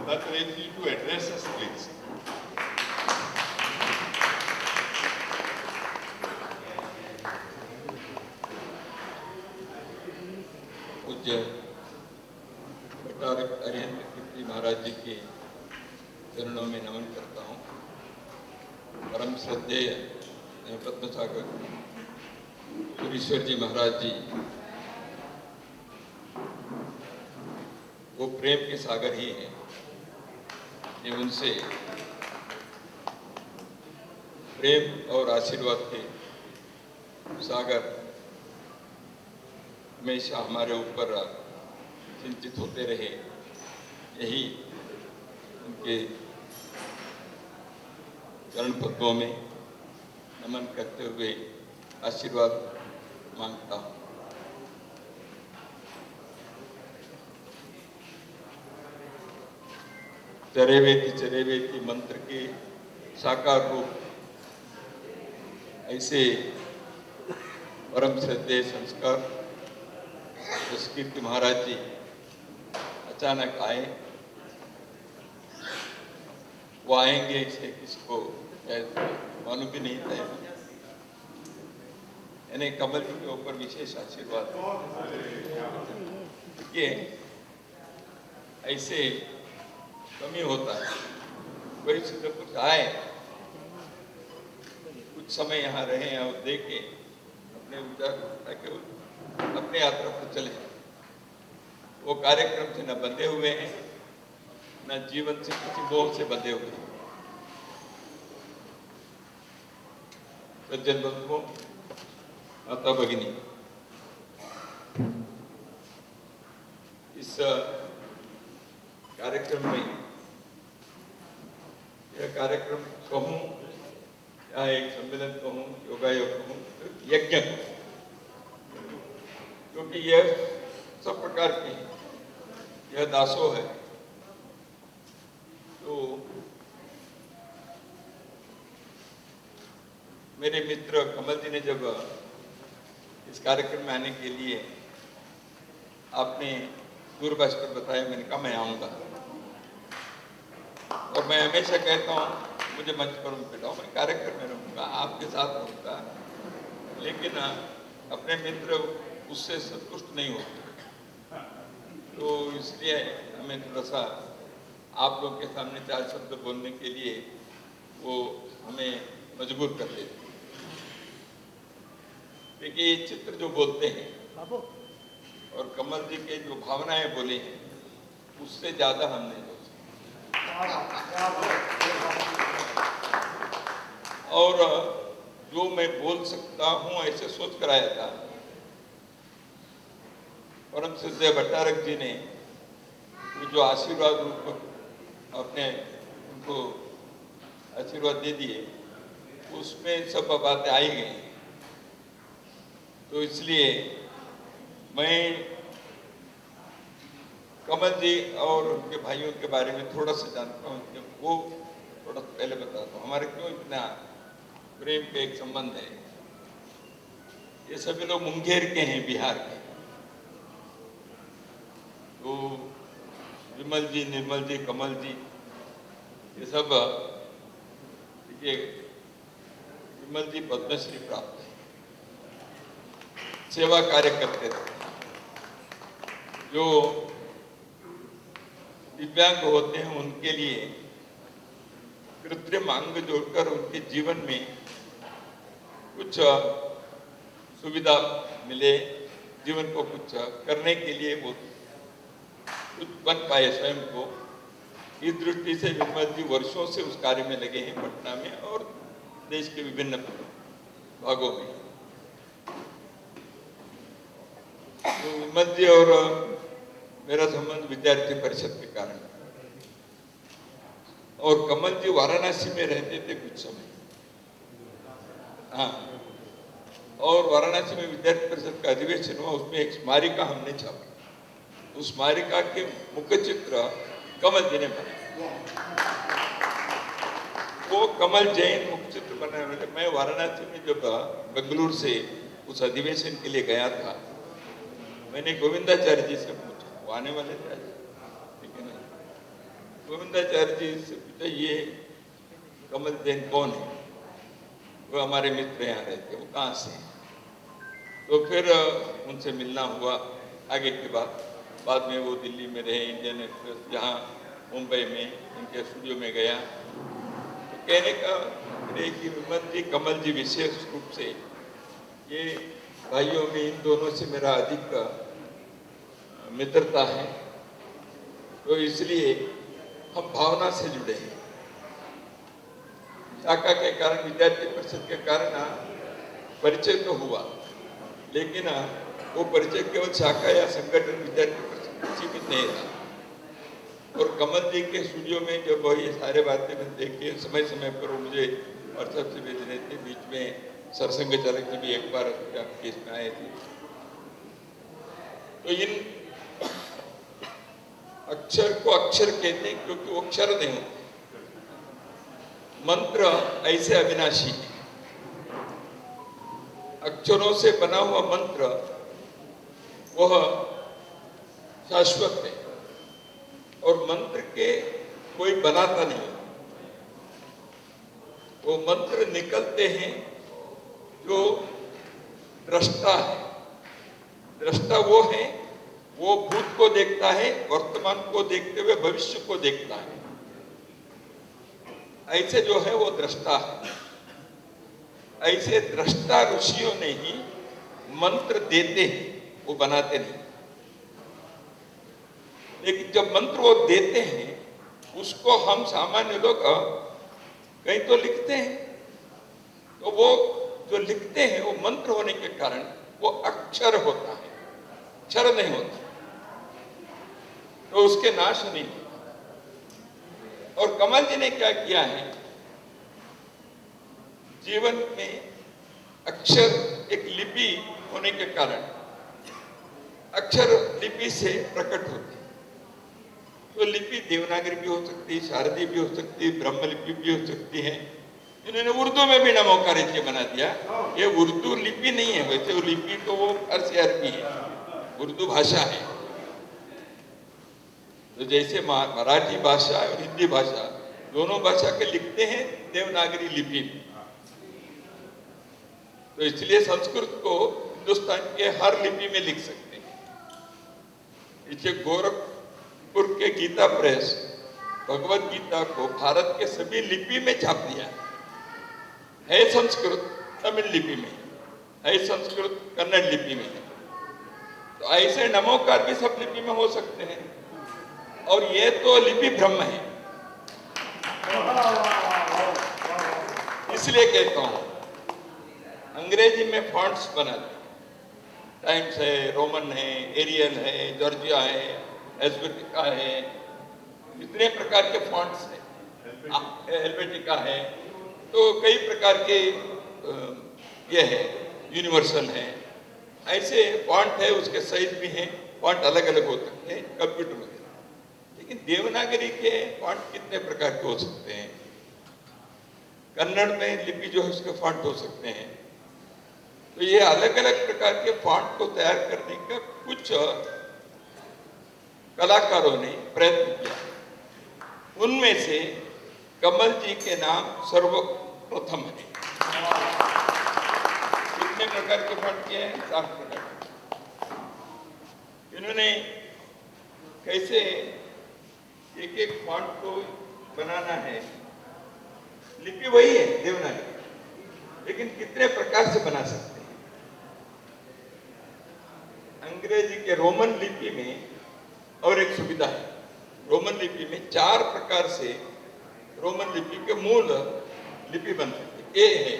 that ready to address us, please. पूज्य भट्टारक अरिहंत कीर्ति महाराज जी के चरणों में नमन करता हूँ। परम श्रद्धेय पद्मसागर पुरीश्वर जी महाराज जी वो प्रेम के सागर ही हैं। ये उनसे प्रेम और आशीर्वाद के सागर हमेशा हमारे ऊपर सिंचित होते रहे, यही उनके चरण पद्मों में नमन करते हुए आशीर्वाद मांगता हूँ। चरेवेति मंत्र के साकार रूप ऐसे परम श्रद्धेय संस्कार कीर्ति महाराज जी अचानक आए। वो आएंगे इसे किसको मालूम भी नहीं था। यानी कमल जी के ऊपर विशेष आशीर्वाद ये ऐसे कमी होता है। कोई से कुछ आए, कुछ समय यहाँ रहे और देखे, अपने विचार अपने यात्रा पर चले। वो कार्यक्रम से न बंधे हुए हैं, न जीवन से किसी मोह से बंधे हुए हैं। सज्जन बंधुओं, माता भगिनी, इस कार्यक्रम में यह कार्यक्रम कहूँ या एक सम्मेलन कहूँ, योगायोग कहूँ, यज्ञ कहूँ, क्योंकि यह सब प्रकार के यह दासोह है। तो मेरे मित्र कमल जी ने जब इस कार्यक्रम में आने के लिए आपने दूरभाष पर बताया, मैंने कहा मैं आऊँगा। और मैं हमेशा कहता हूँ मुझे मंच पर बिठाओ, मैं कार्यक्रम में रहूँगा, आपके साथ रहूँगा, लेकिन अपने मित्र उससे संतुष्ट नहीं होते। तो इसलिए हमें थोड़ा सा आप लोगों के सामने चार शब्द बोलने के लिए वो हमें मजबूर कर देते। देखिए ये चित्र जो बोलते हैं और कमल जी के जो भावनाएं बोली हैं, उससे ज्यादा हम नहीं बोल सकते। और जो मैं बोल सकता हूँ ऐसे सोच कर आया था। परम श्रद्धेय भट्टारक जी ने जो आशीर्वाद रूप अपने उनको आशीर्वाद दे दिए, उसमें सब बातें आई गई। तो इसलिए मैं कमल जी और उनके भाइयों के बारे में थोड़ा सा जानता हूँ, वो थोड़ा पहले बताता हूँ। हमारे क्यों इतना प्रेम के एक संबंध है। ये सभी लोग मुंगेर के हैं, बिहार के। तो विमल जी, निर्मल जी, कमल जी, ये सब, देखिए विमल जी पद्मश्री प्राप्त है, सेवा कार्य करते थे। जो दिव्यांग होते हैं उनके लिए कृत्रिम अंग जोड़कर उनके जीवन में कुछ सुविधा मिले, जीवन को कुछ करने के लिए वो कुछ बन पाए स्वयं को। इस दृष्टि से विमल जी वर्षों से उस कार्य में लगे हैं, पटना में और देश के विभिन्न भागों में। तो विमल जी और मेरा संबंध विद्यार्थी परिषद के कारण, और कमल जी वाराणसी में रहते थे कुछ समय। हाँ, और वाराणसी में विद्यार्थी परिषद का अधिवेशन हुआ, उसमें एक स्मारिका हमने छापी। उस स्मारिका के मुख्य चित्र कमल जी ने बनाया। वो कमल जैन मुख्य चित्र बनाने वाले। मैं वाराणसी में जब बेंगलुरु से उस अधिवेशन के लिए गया था, मैंने गोविंदाचार्य जी से पूछा, वो आने वाले थे आज, ठीक है ना? गोविंदाचार्य जी से पूछा ये कमल जैन कौन है? वो हमारे मित्र यहाँ रहते, वो कहाँ से हैं? तो फिर उनसे मिलना हुआ आगे की बात। बाद में वो दिल्ली में रहे, इंडियन एक्सप्रेस जहाँ मुंबई में उनके स्टूडियो में गया, तो कहने का कि विमल जी, कमल जी विशेष रूप से ये भाइयों में इन दोनों से मेरा अधिक मित्रता है, तो इसलिए हम भावना से जुड़े हैं। शाखा के कारण, विद्यार्थी परिषद के कारण परिचय तो हुआ, लेकिन वो परिचय केवल शाखा या संगठन विद्यार्थी परिषद सीमित नहीं था। और कमल जी के स्टूडियो में जब ये सारे बातें मैं देखे, समय समय पर वो मुझे व्हाट्सएप से भेज रहे थे। बीच में सरसंघ चालक जी भी एक बार केस में आए थे। तो इन अक्षर को अक्षर कहते हैं क्योंकि वो अक्षर नहीं होते। मंत्र ऐसे अविनाशी है, अक्षरों से बना हुआ मंत्र वह शाश्वत है, और मंत्र के कोई बनाता नहीं। वो मंत्र निकलते हैं जो दृष्टा है। दृष्टा वो है, वो भूत को देखता है, वर्तमान को देखते हुए भविष्य को देखता है। ऐसे जो है वो दृष्टा है। ऐसे दृष्टा ऋषियों ने ही मंत्र देते हैं, वो बनाते नहीं। लेकिन जब मंत्र वो देते हैं, उसको हम सामान्य लोग कहीं तो लिखते हैं, तो वो जो लिखते हैं वो मंत्र होने के कारण वो अक्षर होता है, अक्षर नहीं होता, तो उसके नाश नहीं होता। और कमल जी ने क्या किया है, जीवन में अक्षर एक लिपि होने के कारण अक्षर लिपि से प्रकट होती है। तो लिपि देवनागरी भी हो सकती है, शारदीय भी हो सकती है, ब्रह्म लिपि भी हो सकती है। इन्होंने उर्दू में भी नमोकार इसलिए बना दिया। ये उर्दू लिपि नहीं है, वैसे वो लिपि तो वो फारसी अरबी है, उर्दू भाषा है। तो जैसे मराठी भाषा और हिंदी भाषा दोनों भाषा के लिखते हैं देवनागरी लिपि में, तो इसलिए संस्कृत को हिंदुस्तान के हर लिपि में लिख सकते हैं। इसलिए गोरखपुर के गीता प्रेस भगवत गीता को भारत के सभी लिपि में छाप दिया है। संस्कृत तमिल लिपि में है, संस्कृत कन्नड़ लिपि में है। तो ऐसे नमोकार भी सब लिपि में हो सकते हैं, और ये तो लिपि ब्रह्म है। इसलिए कहता हूं, अंग्रेजी में फॉन्ट्स बनाते, टाइम्स है, रोमन है, एरियल है, जॉर्जिया है, हेल्वेटिका है, इतने प्रकार के फॉन्ट्स हैं, हेल्वेटिका है, तो कई प्रकार के ये है, यूनिवर्सल है। ऐसे फॉन्ट है, उसके साइज भी हैं, फॉन्ट अलग अलग हो सकते हैं कंप्यूटर में। लेकिन देवनागरी के फॉन्ट कितने प्रकार के हो सकते हैं? कन्नड़ में लिपि जो है उसके फॉन्ट हो सकते हैं। तो ये अलग अलग प्रकार के फॉन्ट को तैयार करने का कुछ कलाकारों ने प्रयत्न किया। उनमें से कमल जी के नाम सर्वप्रथम है। कितने प्रकार के फॉन्ट किए हैं? 7 प्रकार। इन्होंने कैसे एक एक फॉन्ट को बनाना है, लिपि वही है देवनागरी, लेकिन कितने प्रकार से बना सकते हैं। अंग्रेजी के रोमन लिपि में और एक सुविधा है, रोमन लिपि में 4 प्रकार से रोमन लिपि के मूल लिपि बन सकती है। ए है,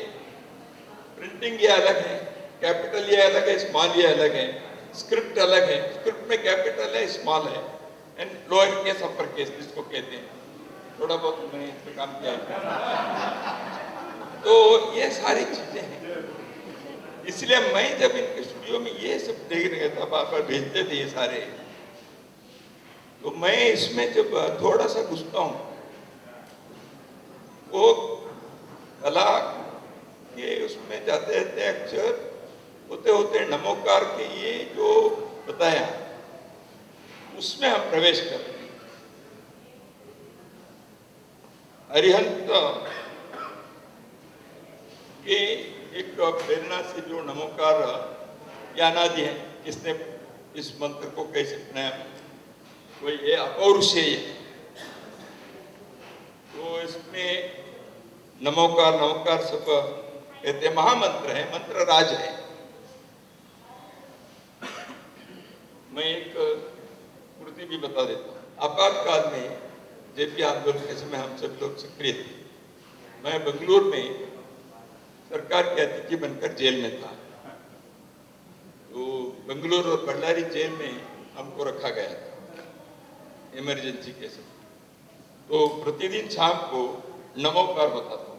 प्रिंटिंग ये अलग है, कैपिटल ये अलग है, स्मॉल ये अलग है, स्क्रिप्ट अलग है, स्क्रिप्ट में कैपिटल है, स्मॉल है, and lower case upper case जिसको कहते हैं। थोड़ा बहुत मैंने इस पर काम किया है। तो ये सारी चीजें हैं। इसलिए मैं जब इनके स्टूडियो में ये सब देख रहा था, बार बार भेजते थे ये सारे, तो मैं इसमें जब थोड़ा सा घुसता हूँ, वो कला के उसमें जाते रहते अक्षर होते होते नमोकार के ये जो बताया, उसमें हम प्रवेश करते हैं। अरिहंत के एक प्रेरणा से जो नमोकार या अनादि है, इसने इस मंत्र को कैसे अपनाया, वो ये अपौरुषेय। तो इसमें नमोकार नमोकार सब कहते महामंत्र है, मंत्र राज है। मैं एक कृति भी बता देता हूँ। आपातकाल में जेपी आंदोलन के समय हम सब लोग सक्रिय थे। मैं बेंगलुरु में सरकार के अतिथि बनकर जेल में था। तो बेंगलुरु और बल्लारी जेल में हमको रखा गया था इमरजेंसी के समय। तो प्रतिदिन शाम को नमोकार होता था,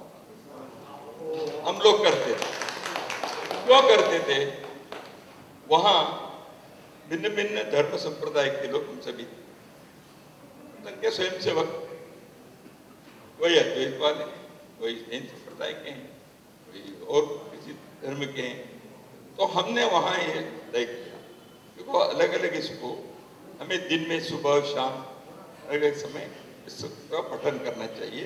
हम लोग करते थे। क्यों करते थे? वहाँ भिन्न भिन्न धर्म संप्रदाय के लोग हम सभी के स्वयं सेवक, कोई अद्वैत वाले, कोई जैन संप्रदाय के हैं, कोई और किसी धर्म के हैं। तो हमने वहाँ ये तय किया कि वो अलग अलग इसको हमें दिन में सुबह शाम अलग अलग समय इसका पठन करना चाहिए,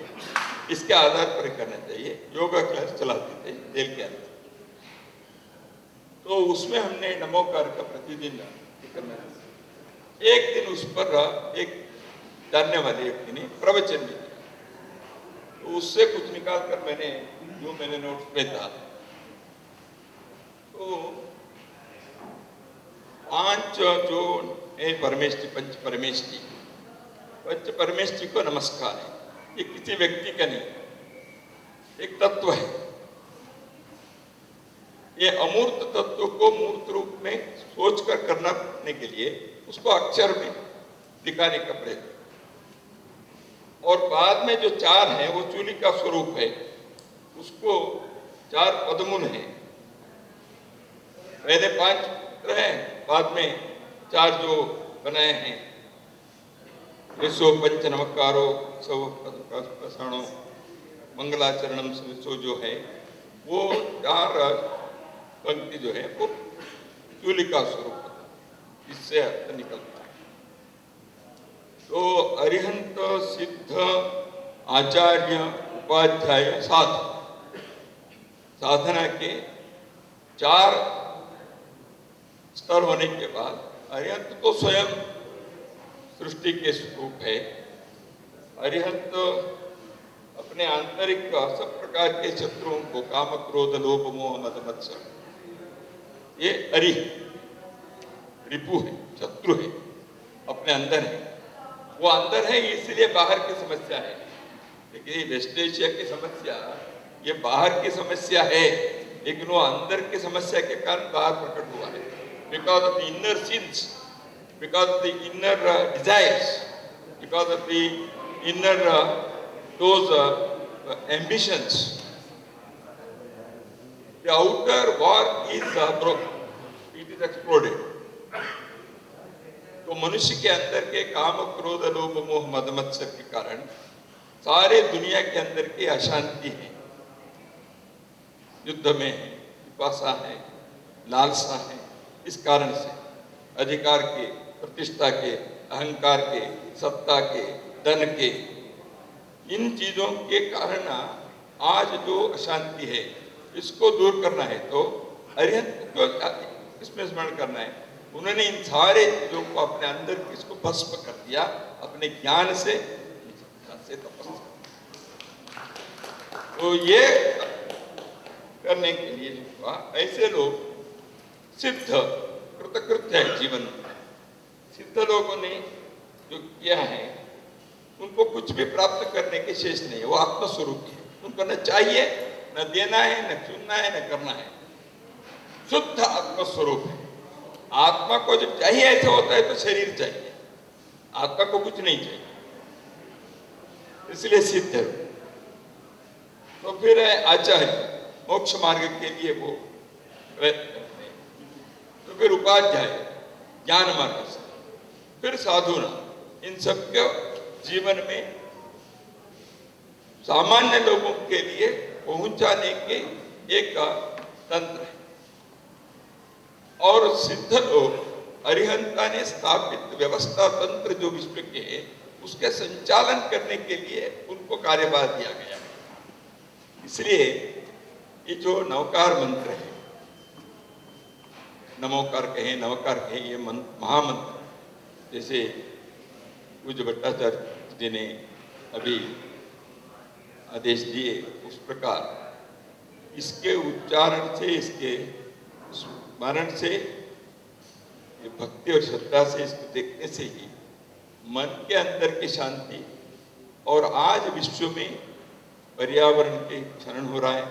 इसके आधार पर करना चाहिए। योगा क्लास चलाते थे जेल के अंदर। तो उसमें हमने नमोकार का प्रतिदिन करना। एक दिन उस पर एक जानने वाले व्यक्ति ने प्रवचन भी दिया, तो उससे कुछ निकाल कर मैंने जो मैंने नोट्स में था, तो 5 जो है परमेष्टि, पंच परमेष्टि को नमस्कार है। ये किसी व्यक्ति का नहीं, एक तत्व है। ये अमूर्त तत्व को मूर्त रूप में सोचकर करने के लिए उसको अक्षर में दिखाने का प्रयत्न। और बाद में जो 4 है वो चूली का स्वरूप है, उसको 4 पद्मुन है। पहले 5 है, बाद में 4 जो बनाए हैं, पंच नमकारो सवणो मंगलाचरणम सो जो है, वो 4 पंक्ति जो है वो चूली का स्वरूप होता है, इससे अर्थ निकलता है। तो अरिहंत सिद्ध आचार्य उपाध्याय साधना के 4 स्तर होने के बाद अरिहंत तो स्वयं सृष्टि के स्वरूप है। अरिहंत अपने आंतरिक सब प्रकार के शत्रुओं को, काम क्रोध लोभ मोह मद मत्सर, ये अरि रिपु है, शत्रु है, अपने अंदर है। वो अंदर है इसलिए बाहर की समस्या है। लेकिन वेस्ट एशिया की समस्या ये बाहर की समस्या है, लेकिन वो अंदर की समस्या के कारण बाहर प्रकट हुआ है। Because of the inner since, because of the inner desires, because of the inner those ambitions, the outer war is broken, it is exploded. तो मनुष्य के अंदर के काम क्रोध लोभ मोह मद मत्सर के कारण सारे दुनिया के अंदर की अशांति है, युद्ध में है, पिपासा है, लालसा है। इस कारण से अधिकार के, प्रतिष्ठा के, अहंकार के, सत्ता के, धन के, इन चीजों के कारण आज जो अशांति है इसको दूर करना है तो अरिहंत को इसमें स्मरण करना है। उन्होंने इन सारे चीजों को अपने अंदर इसको भस्म कर दिया अपने ज्ञान से तपस्या। तो ये करने के लिए जो हुआ, ऐसे लोग सिद्ध कृतकृत्य है जीवन में। सिद्ध लोगों ने जो किया है उनको कुछ भी प्राप्त करने के शेष नहीं है, वो आत्मस्वरूप है। उनको न चाहिए, न देना है, न चुनना है, न करना है। शुद्ध आत्मस्वरूप है। आत्मा को जब चाहिए ऐसा होता है तो शरीर चाहिए, आत्मा को कुछ नहीं चाहिए, इसलिए सिद्ध है। तो फिर आचार्य मोक्ष मार्ग के लिए वो प्रयत्न करते हैं। तो फिर उपाध्याय ज्ञान मार्ग से, फिर साधुना, इन सबके जीवन में सामान्य लोगों के लिए पहुंचाने के एक तंत्र है। और सिद्ध लोग अरिहंता ने स्थापित व्यवस्था तंत्र जो विश्व के है उसके संचालन करने के लिए उनको कार्यभार दिया गया। इसलिए ये जो नवकार मंत्र है, नमोकार कहें नवकार कहें, ये महामंत्र जैसे पूज्य भट्टाचार्य जी ने अभी आदेश दिए, उस प्रकार इसके उच्चारण से, इसके स्मरण से, भक्ति और श्रद्धा से इसको देखने से ही मन के अंदर की शांति, और आज विश्व में पर्यावरण के क्षरण हो रहा है,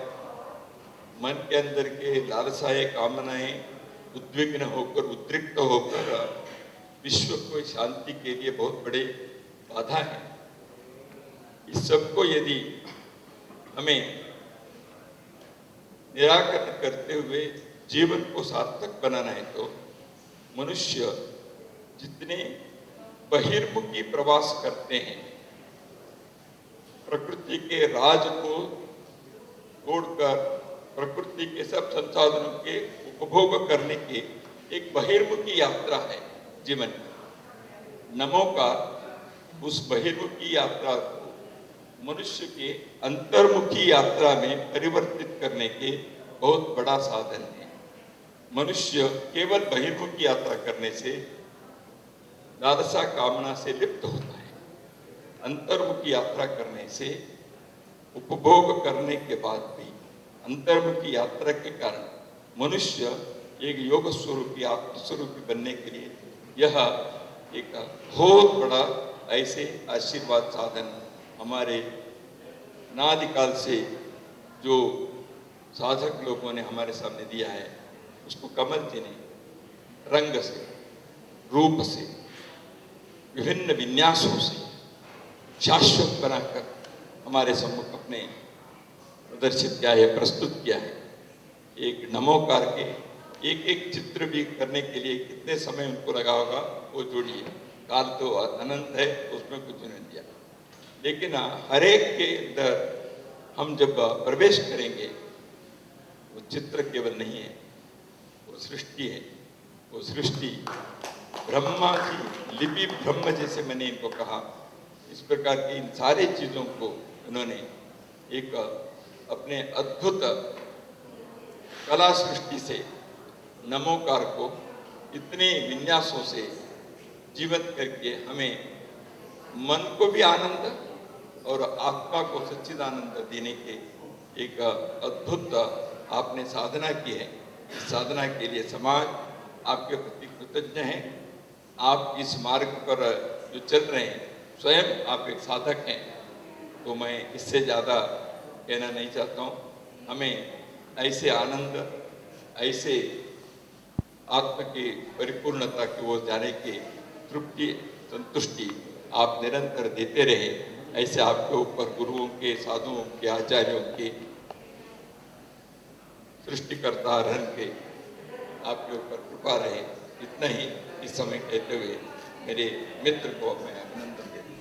मन के अंदर के लालसाएं, कामनाएं उद्विग्न होकर, उद्रिक्त होकर विश्व को शांति के लिए बहुत बड़े बाधा है। इस सबको यदि हमें निराकरण करते हुए जीवन को सार्थक बनाना है तो मनुष्य जितने बहिर्मुखी प्रवास करते हैं, प्रकृति के राज को तोड़कर प्रकृति के सब संसाधनों के उपभोग करने की एक बहिर्मुखी यात्रा है जीवन। नमो का उस बहिर्मुखी यात्रा को मनुष्य के अंतर्मुखी यात्रा में परिवर्तित करने के बहुत बड़ा साधन है। मनुष्य केवल बहिर्मुखी यात्रा करने से लालसा कामना से लिप्त होता है। अंतर्मुखी यात्रा करने से, उपभोग करने के बाद भी अंतर्मुखी यात्रा के कारण मनुष्य एक योग स्वरूपी, आत्मस्वरूपी बनने के लिए यह एक बहुत बड़ा ऐसे आशीर्वाद साधन हमारे अनादिकाल से जो साधक लोगों ने हमारे सामने दिया है, उसको कमल जी ने रंग से, रूप से, विभिन्न विन्यासों से शाश्वत बनाकर हमारे सम्मुख अपने प्रदर्शित किया है, प्रस्तुत किया है। एक नमोकार के एक एक चित्र भी करने के लिए कितने समय उनको लगा होगा वो जोड़िए। काल तो अनंत है, उसमें कुछ नहीं दिया, लेकिन हर एक के अंदर हम जब प्रवेश करेंगे, वो चित्र केवल नहीं है, वो सृष्टि है। वो सृष्टि ब्रह्मा की लिपि, ब्रह्म जैसे मैंने इनको कहा, इस प्रकार की इन सारी चीजों को उन्होंने एक अपने अद्भुत कला सृष्टि से नमोकार को इतने विन्यासों से जीवित करके हमें मन को भी आनंद और आत्मा को सच्चिदानंद देने के एक अद्भुत आपने साधना की है। इस साधना के लिए समाज आपके प्रति कृतज्ञ है। आप इस मार्ग पर जो चल रहे हैं, स्वयं आप एक साधक हैं, तो मैं इससे ज़्यादा कहना नहीं चाहता हूँ। हमें ऐसे आनंद, ऐसे आत्म की परिपूर्णता की ओर जाने की तृप्ति, संतुष्टि आप निरंतर देते रहे। ऐसे आपके ऊपर गुरुओं के, साधुओं के, आचार्यों के, सृष्टिकर्ता रहन के आपके ऊपर कृपा रहे। इतना ही इस समय कहते हुए मेरे मित्र को मैं अभिनंदन देता हूँ।